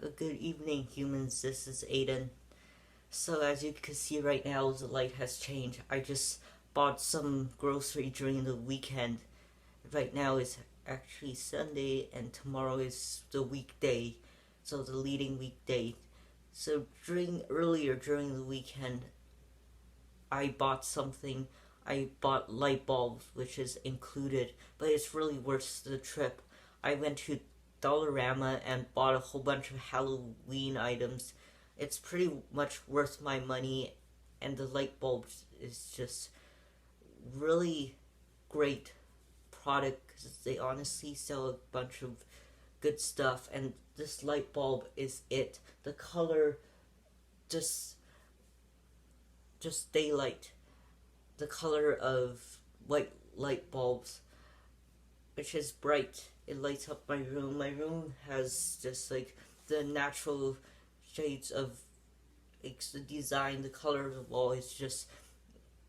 Good evening, humans. This is Aiden. So, as you can see right now, the light has changed. I just bought some grocery during the weekend. Right now is actually Sunday, and tomorrow is the weekday, so the leading weekday. So, earlier during the weekend, I bought something. I bought light bulbs, which is included, but it's really worth the trip. I went to Dollarama and bought a whole bunch of Halloween items. It's pretty much worth my money, and the light bulbs is just really great product because they honestly sell a bunch of good stuff, and this light bulb is it. The color just just daylight, the color of white light bulbs, which is bright. It lights up my room. My room has just like the natural shades of like, the design, the color of the wall is just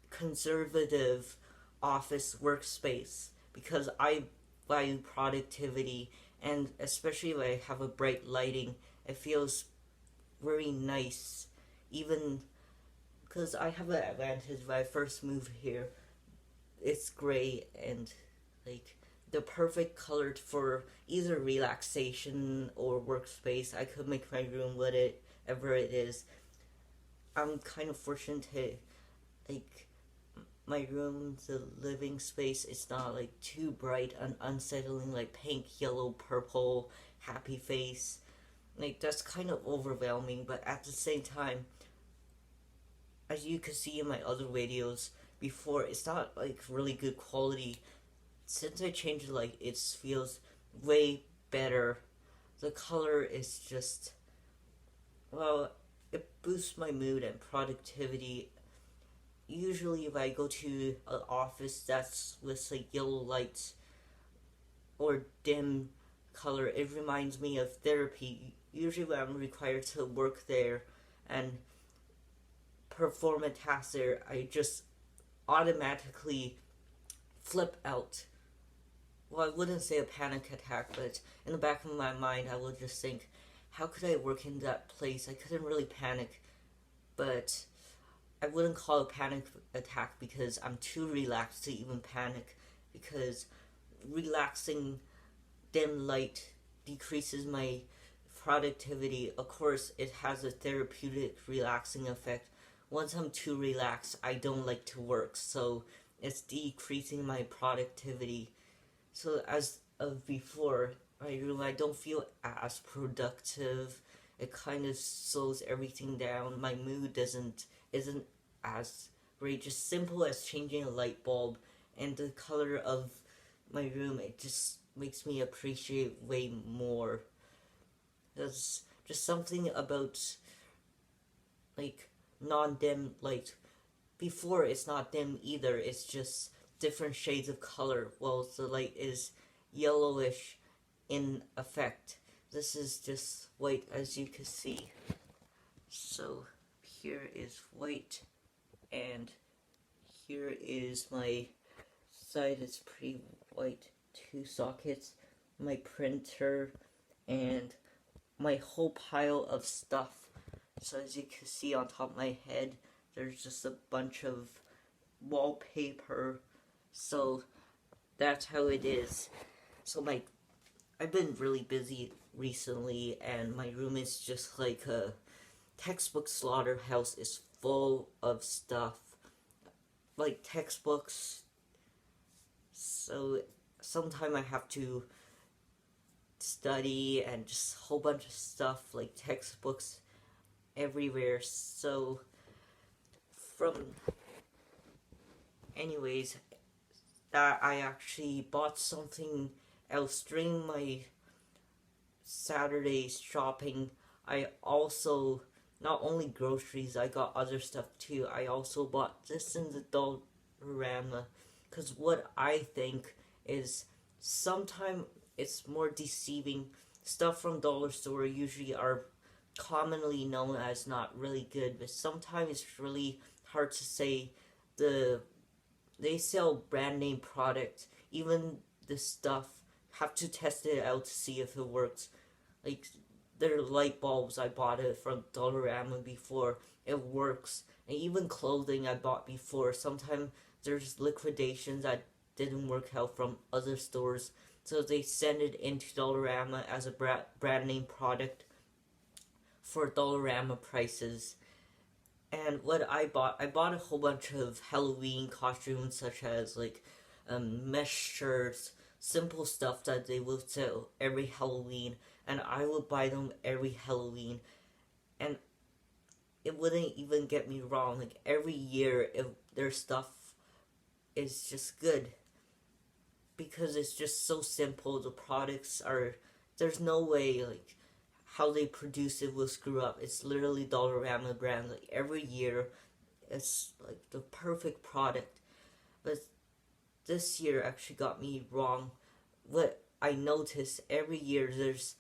conservative office workspace because I value productivity, and especially when I have a bright lighting, it feels very nice. Even because I have an advantage when I first moved here, it's gray and like the perfect color for either relaxation or workspace. I could make my room whatever it is. I'm kind of fortunate to like my room, the living space. It's not like too bright and unsettling, like pink, yellow, purple, happy face. Like that's kind of overwhelming, but at the same time, as you can see in my other videos before, it's not like really good quality. Since I changed the light, it feels way better. The color is just, well, it boosts my mood and productivity. Usually, if I go to an office that's with like yellow lights or dim color, it reminds me of therapy. Usually, when I'm required to work there and perform a task there, I just automatically flip out. Well, I wouldn't say a panic attack, but in the back of my mind, I would just think, how could I work in that place? I couldn't really panic, but I wouldn't call it a panic attack because I'm too relaxed to even panic. Because relaxing dim light decreases my productivity. Of course, it has a therapeutic relaxing effect. Once I'm too relaxed, I don't like to work, so it's decreasing my productivity. So as of before, I don't feel as productive. It kind of slows everything down. My mood doesn't isn't as great. Just simple as changing a light bulb and the color of my room. It just makes me appreciate way more. There's just something about like non-dim light. Before it's not dim either. It's just different shades of color. Well, the light is yellowish in effect. This is just white, as you can see. So here is white, and here is my side. It's pretty white. Two sockets, my printer, and my whole pile of stuff. So as you can see on top of my head, there's just a bunch of wallpaper. So that's how it is. So I've been really busy recently, and my room is just like a textbook slaughterhouse. Is full of stuff, like textbooks. So sometimes I have to study and just a whole bunch of stuff like textbooks everywhere. So from anyways, that I actually bought something else during my Saturday shopping. I also, not only groceries, I got other stuff too. I also bought this in the Dollarama because what I think is sometimes it's more deceiving. Stuff from dollar store usually are commonly known as not really good, but sometimes it's really hard to say. They sell brand name product. Even the stuff have to test it out to see if it works. Like their light bulbs, I bought it from Dollarama before. It works. And even clothing I bought before. Sometimes there's liquidations that didn't work out from other stores. So they send it into Dollarama as a brand name product for Dollarama prices. And what I bought a whole bunch of Halloween costumes, such as like mesh shirts, simple stuff that they will sell every Halloween, and I would buy them every Halloween. And it wouldn't even get me wrong. Like every year, if their stuff is just good because it's just so simple. The products are there's no way like how they produce it will screw up. It's literally Dollarama brand. Like every year, it's like the perfect product. But this year actually got me wrong. What I noticed every year there's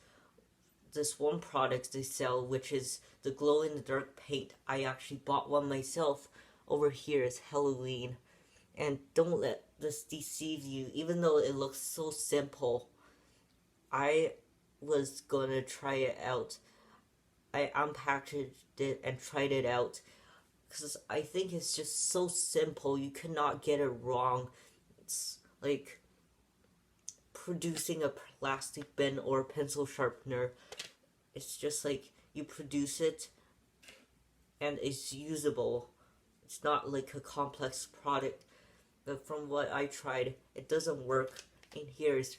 this one product they sell, which is the glow in the dark paint. I actually bought one myself. Over here is Halloween, and don't let this deceive you. Even though it looks so simple, I was gonna try it out. I unpackaged it and tried it out because I think it's just so simple. You cannot get it wrong. It's like producing a plastic pen or a pencil sharpener. It's just like you produce it and it's usable. It's not like a complex product. But from what I tried, it doesn't work. In here is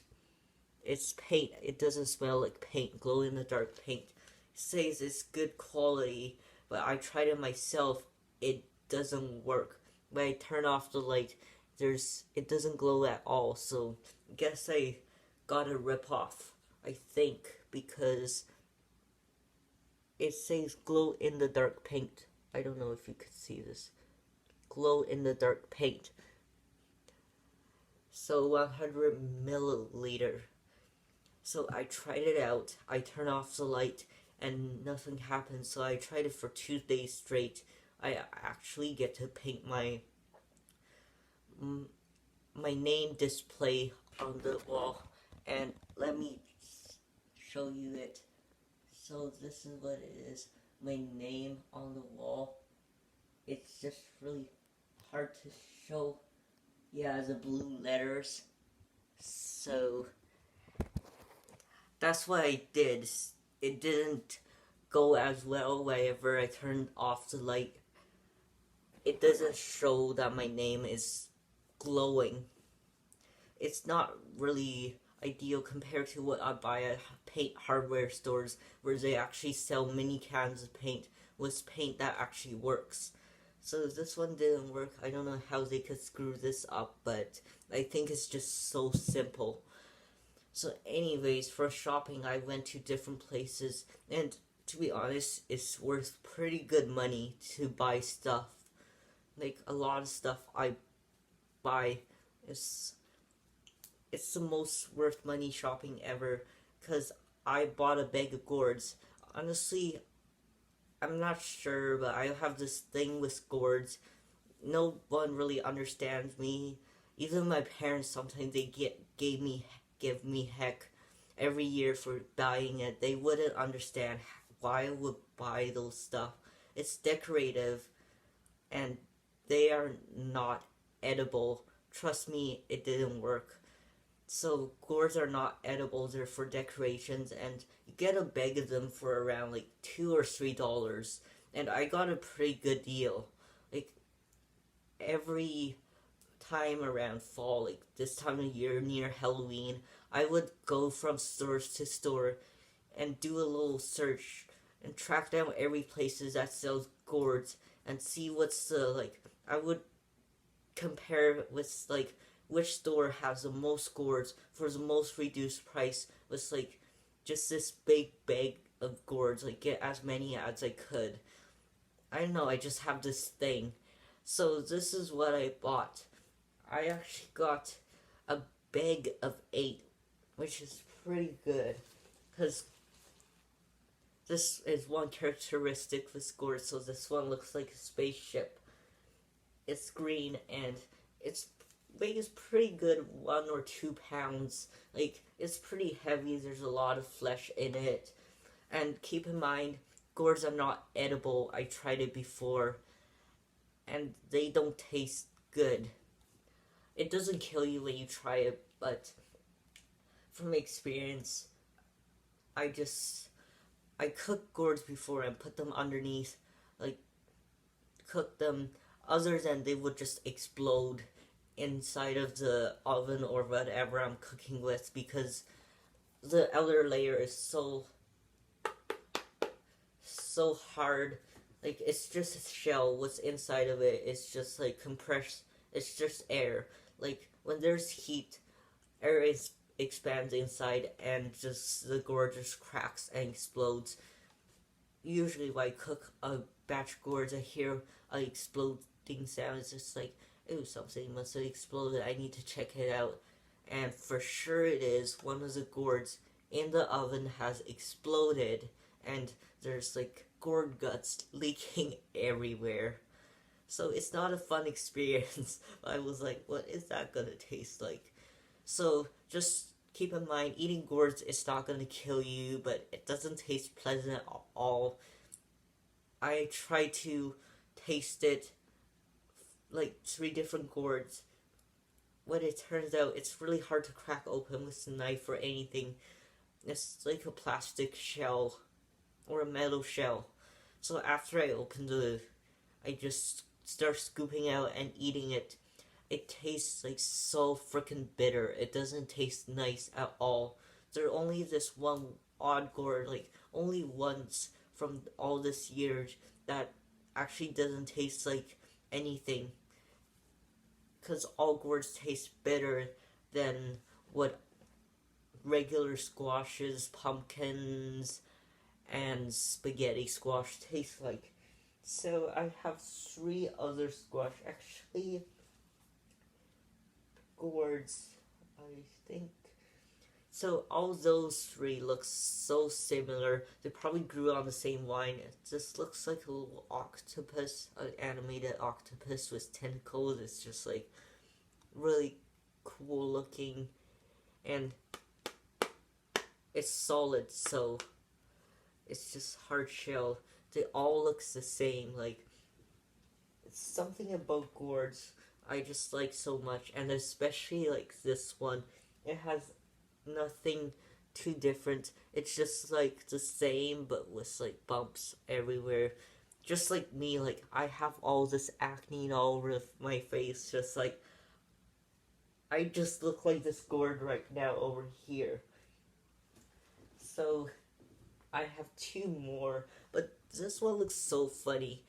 it's paint. It doesn't smell like paint. Glow in the dark paint. It says it's good quality, but I tried it myself. It doesn't work. When I turn off the light, it doesn't glow at all. So I guess I got a rip off. I think because it says glow in the dark paint. I don't know if you could see this. Glow in the dark paint. So 100 milliliter. So I tried it out. I turned off the light and nothing happened. So I tried it for 2 days straight. I actually get to paint my name display on the wall. And let me show you it. So this is what it is. My name on the wall. It's just really hard to show. Yeah, the blue letters. So that's what I did. It didn't go as well whenever I turned off the light. It doesn't show that my name is glowing. It's not really ideal compared to what I buy at paint hardware stores where they actually sell mini cans of paint with paint that actually works. So this one didn't work. I don't know how they could screw this up, but I think it's just so simple. So anyways, for shopping, I went to different places, and to be honest, it's worth pretty good money to buy stuff. Like a lot of stuff I buy is it's the most worth money shopping ever because I bought a bag of gourds. Honestly, I'm not sure, but I have this thing with gourds. No one really understands me. Even my parents sometimes they give me heck every year for buying it. They wouldn't understand why I would buy those stuff. It's decorative and they are not edible. Trust me, it didn't work. So gourds are not edible, they're for decorations, and you get a bag of them for around like $2 or $3. And I got a pretty good deal. Like every time around fall, like this time of year near Halloween, I would go from store to store and do a little search and track down every places that sells gourds and see what's the like I would compare with like which store has the most gourds for the most reduced price with like just this big bag of gourds, like get as many as I could. I don't know, I just have this thing. So this is what I bought. I actually got a bag of 8, which is pretty good because this is one characteristic with gourds. So this one looks like a spaceship. It's green and its weight is pretty good, 1 or 2 pounds. Like, it's pretty heavy, there's a lot of flesh in it. And keep in mind, gourds are not edible. I tried it before, and they don't taste good. It doesn't kill you when you try it, but from experience, I just I cooked gourds before and put them underneath, like cook them. Other than they would just explode inside of the oven or whatever I'm cooking with because the outer layer is so hard. Like it's just a shell. What's inside of it is just like compressed. It's just air. Like when there's heat, air is expands inside and just the gourd just cracks and explodes. Usually when I cook a batch gourds, I hear a exploding sound. It's just like, ooh, something must have exploded. I need to check it out. And for sure it is. One of the gourds in the oven has exploded and there's like gourd guts leaking everywhere. So it's not a fun experience. I was like, what is that gonna taste like? So just keep in mind, eating gourds is not gonna kill you, but it doesn't taste pleasant at all. I tried to taste it, like 3 different gourds. When it turns out, it's really hard to crack open with a knife or anything. It's like a plastic shell or a metal shell. So after I opened I just start scooping out and eating it. It tastes like so freaking bitter. It doesn't taste nice at all. There's only this one odd gourd, like only once from all this years that actually doesn't taste like anything. Because all gourds taste bitter than what regular squashes, pumpkins, and spaghetti squash taste like. So I have 3 other squash. Actually, gourds, I think. So all those 3 look so similar. They probably grew on the same vine. It just looks like a little octopus, an animated octopus with tentacles. It's just like really cool looking, and it's solid, so it's just hard shell. They all look the same. Like it's something about gourds I just like so much, and especially like this one. It has nothing too different. It's just like the same, but with like bumps everywhere. Just like me, like I have all this acne all over my face. Just like I just look like this gourd right now over here. So I have 2 more, but this one looks so funny.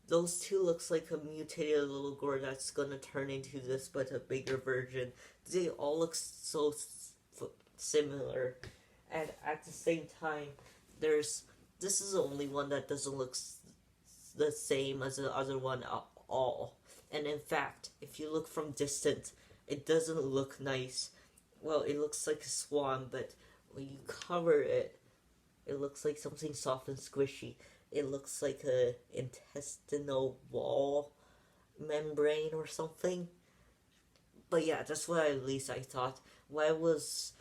Those 2 looks like a mutated little gourd that's gonna turn into this, but a bigger version. They all look so similar, and at the same time, this is the only one that doesn't look the same as the other one at all. And in fact, if you look from distance, it doesn't look nice. Well, it looks like a swan, but when you cover it, it looks like something soft and squishy. It looks like a intestinal wall membrane or something. But yeah, that's what at least I thought. When I was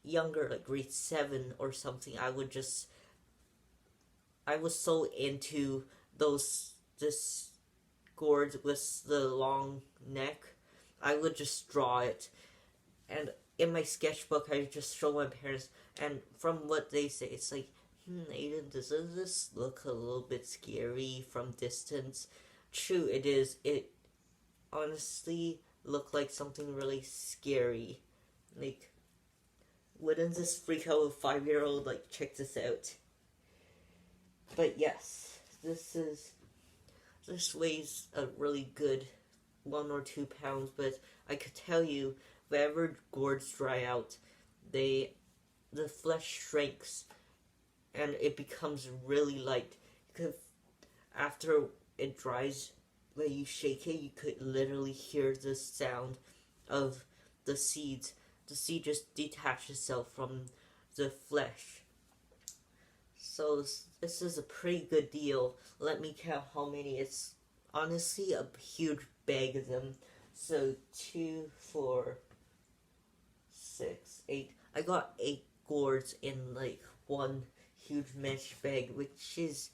younger, like grade 7 or something, I was so into this gourd with the long neck. I would just draw it, and in my sketchbook I just show my parents, and from what they say, it's like, Aiden, doesn't this look a little bit scary from distance? True, it is. It honestly looked like something really scary. Like, wouldn't this freak out a 5-year-old? Like, check this out. But yes, this weighs a really good 1 or 2 pounds, but I could tell you, whenever gourds dry out, the flesh shrinks and it becomes really light. Because after it dries, when you shake it, you could literally hear the sound of the seeds. The seed just detaches itself from the flesh. So this is a pretty good deal. Let me count how many. It's honestly a huge bag of them. So 2, 4, 6, 8. I got 8 gourds in like one huge mesh bag, which is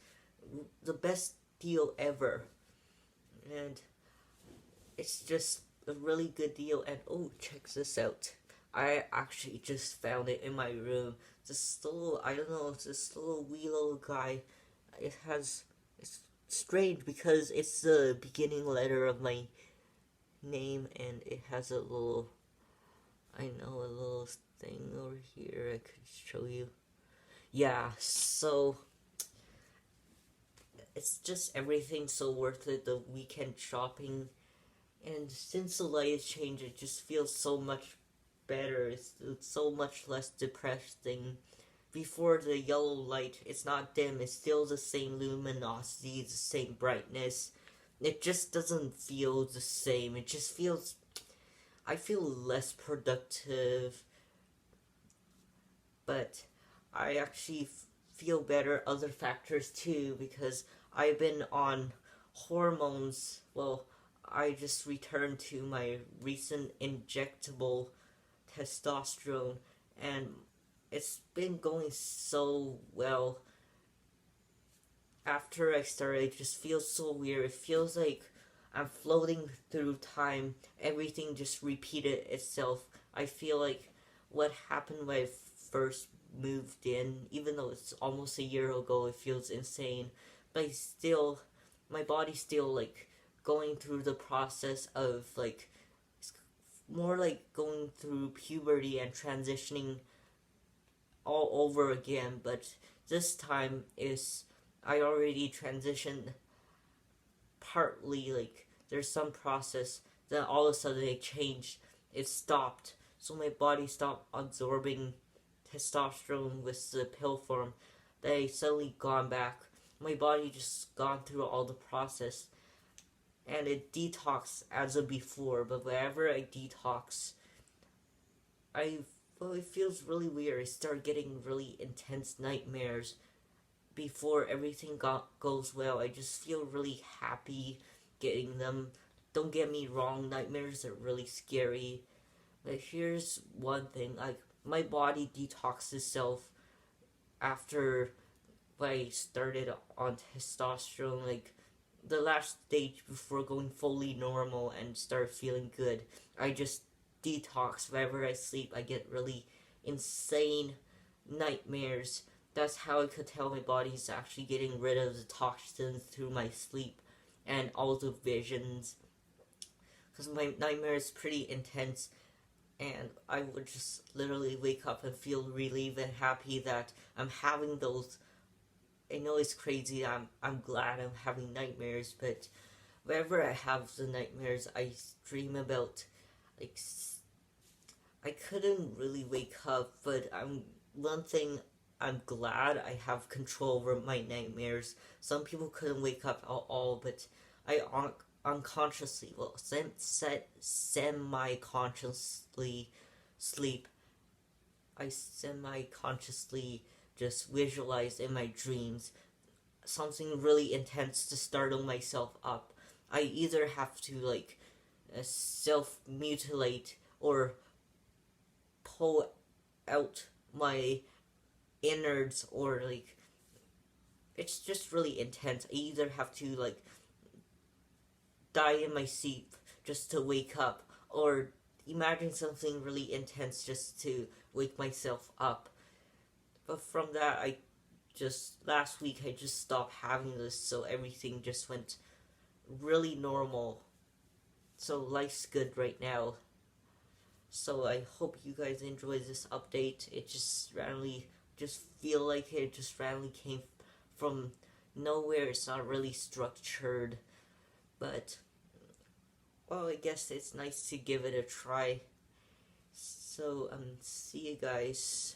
the best deal ever. And it's just a really good deal. And oh, check this out. I actually just found it in my room. This little, I don't know, this little wee little guy. It's strange because it's the beginning letter of my name, and it has a little, I know, a little thing over here I could show you. Yeah, so it's just everything so worth it. The weekend shopping, and since the light has changed, it just feels so much better. It's so much less depressing. Before the yellow light, it's not dim. It's still the same luminosity, the same brightness. It just doesn't feel the same. It just feels. I feel less productive, but I actually feel better. Other factors too, because I've been on hormones. Well, I just returned to my recent injectable testosterone, and it's been going so well. After I started, it just feels so weird. It feels like I'm floating through time. Everything just repeated itself. I feel like what happened when I first moved in, even though it's almost a year ago, it feels insane. But my body's still like going through the process of like, more like going through puberty and transitioning all over again. But this time is, I already transitioned partly, like there's some process, then all of a sudden it changed, it stopped, so my body stopped absorbing testosterone with the pill form. They suddenly gone back, my body just gone through all the process, and it detoxed as of before. But whenever I detox, it feels really weird. I start getting really intense nightmares before everything goes well. I just feel really happy getting them. Don't get me wrong, nightmares are really scary. But here's one thing, like my body detoxes itself after I started on testosterone, like the last stage before going fully normal and start feeling good. I just detox. Whenever I sleep, I get really insane nightmares. That's how I could tell my body's actually getting rid of the toxins through my sleep and all the visions. Because my nightmare is pretty intense, and I would just literally wake up and feel relieved and happy that I'm having those. I know it's crazy. I'm glad I'm having nightmares, but whenever I have the nightmares, I dream about, like, I couldn't really wake up, but one thing, I'm glad I have control over my nightmares. Some people couldn't wake up at all, but I unconsciously, well, semi-consciously sleep. I semi-consciously just visualize in my dreams something really intense to startle myself up. I either have to like self-mutilate or pull out my innards, or like it's just really intense. I either have to like die in my sleep just to wake up, or imagine something really intense just to wake myself up. But from that, last week I just stopped having this, so everything just went really normal. So life's good right now. So I hope you guys enjoyed this update. It just randomly, just feel like it just randomly came from nowhere. It's not really structured, but well, I guess it's nice to give it a try. So see you guys.